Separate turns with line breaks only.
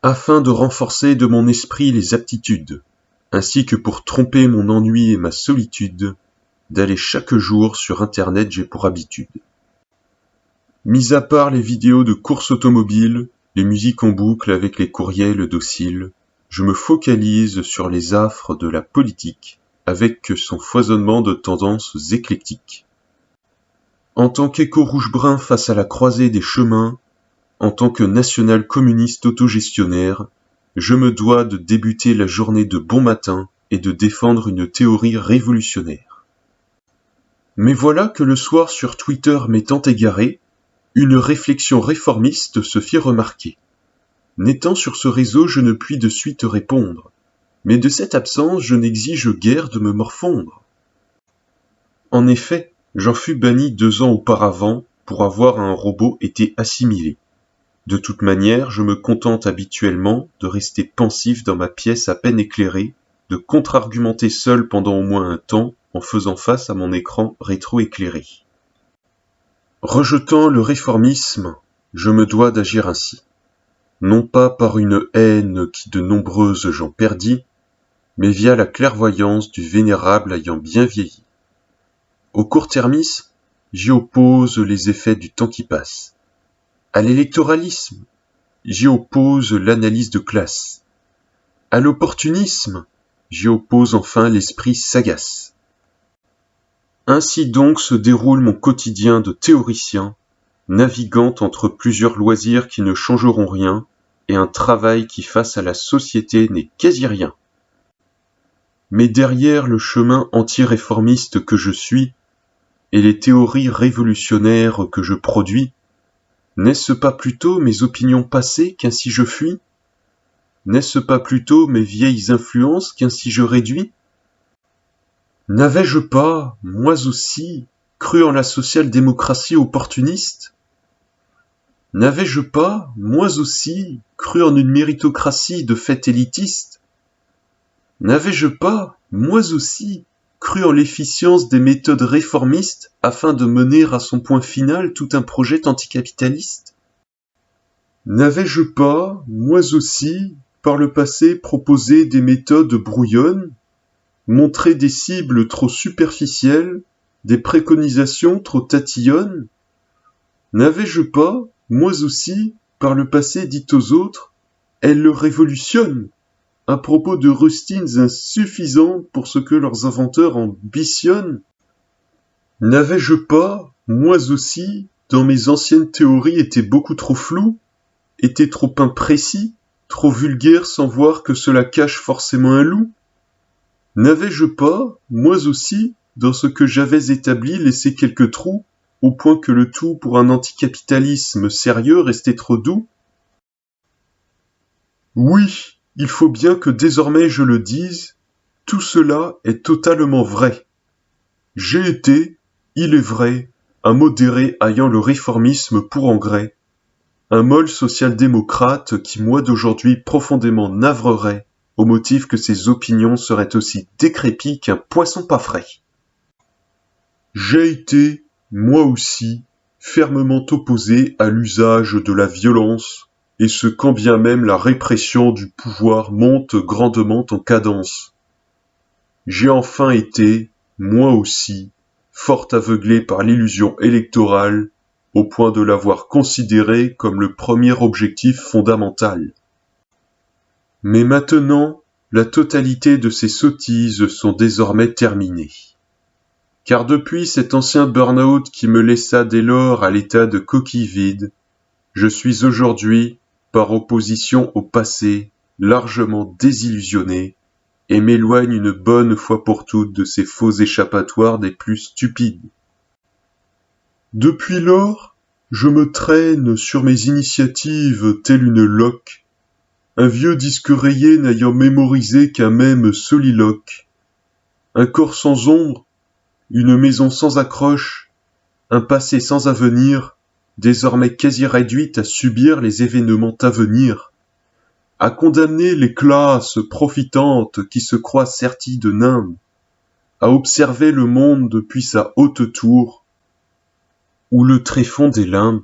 afin de renforcer de mon esprit les aptitudes, ainsi que pour tromper mon ennui et ma solitude, d'aller chaque jour sur Internet j'ai pour habitude. Mis à part les vidéos de courses automobiles, les musiques en boucle avec les courriels dociles, je me focalise sur les affres de la politique, avec son foisonnement de tendances éclectiques. En tant qu'écho rouge-brun face à la croisée des chemins, en tant que national-communiste autogestionnaire, je me dois de débuter la journée de bon matin et de défendre une théorie révolutionnaire. Mais voilà que le soir sur Twitter m'étant égaré, une réflexion réformiste se fit remarquer. N'étant sur ce réseau, je ne puis de suite répondre, mais de cette absence je n'exige guère de me morfondre. En effet, j'en fus banni 2 ans auparavant pour avoir un robot été assimilé. De toute manière, je me contente habituellement de rester pensif dans ma pièce à peine éclairée, de contre-argumenter seul pendant au moins un temps en faisant face à mon écran rétro-éclairé. Rejetant le réformisme, je me dois d'agir ainsi. Non pas par une haine qui de nombreuses gens perdit, mais via la clairvoyance du vénérable ayant bien vieilli. Au court-termisme, j'y oppose les effets du temps qui passe. À l'électoralisme, j'y oppose l'analyse de classe. À l'opportunisme, j'y oppose enfin l'esprit sagace. Ainsi donc se déroule mon quotidien de théoricien, naviguant entre plusieurs loisirs qui ne changeront rien et un travail qui face à la société n'est quasi rien. Mais derrière le chemin anti-réformiste que je suis et les théories révolutionnaires que je produis, n'est-ce pas plutôt mes opinions passées qu'ainsi je fuis? N'est-ce pas plutôt mes vieilles influences qu'ainsi je réduis? N'avais-je pas, moi aussi, cru en la social-démocratie opportuniste? N'avais-je pas, moi aussi, cru en une méritocratie de fait élitiste? N'avais-je pas, moi aussi, cru en l'efficience des méthodes réformistes afin de mener à son point final tout un projet anticapitaliste? N'avais-je pas, moi aussi, par le passé proposé des méthodes brouillonnes, montré des cibles trop superficielles, des préconisations trop tatillonnes? N'avais-je pas, moi aussi, par le passé dit aux autres, elles le révolutionnent, à propos de rustines insuffisantes pour ce que leurs inventeurs ambitionnent? N'avais-je pas, moi aussi, dans mes anciennes théories été beaucoup trop flou, été trop imprécis, trop vulgaire sans voir que cela cache forcément un loup? N'avais-je pas, moi aussi, dans ce que j'avais établi laissé quelques trous, au point que le tout pour un anticapitalisme sérieux restait trop doux? Oui, il faut bien que désormais je le dise, tout cela est totalement vrai. J'ai été, il est vrai, un modéré ayant le réformisme pour engrais, un molle social-démocrate qui moi d'aujourd'hui profondément navrerait au motif que ses opinions seraient aussi décrépites qu'un poisson pas frais. J'ai été, moi aussi, fermement opposé à l'usage de la violence, et ce quand bien même la répression du pouvoir monte grandement en cadence. J'ai enfin été, moi aussi, fort aveuglé par l'illusion électorale, au point de l'avoir considéré comme le premier objectif fondamental. Mais maintenant, la totalité de ces sottises sont désormais terminées. Car depuis cet ancien burn-out qui me laissa dès lors à l'état de coquille vide, je suis aujourd'hui, par opposition au passé, largement désillusionné, et m'éloigne une bonne fois pour toutes de ces faux échappatoires des plus stupides. Depuis lors, je me traîne sur mes initiatives telle une loque, un vieux disque rayé n'ayant mémorisé qu'un même soliloque, un corps sans ombre, une maison sans accroche, un passé sans avenir, désormais quasi réduite à subir les événements à venir, à condamner les classes profitantes qui se croient serties de nimbe, à observer le monde depuis sa haute tour, où le tréfonds des limbes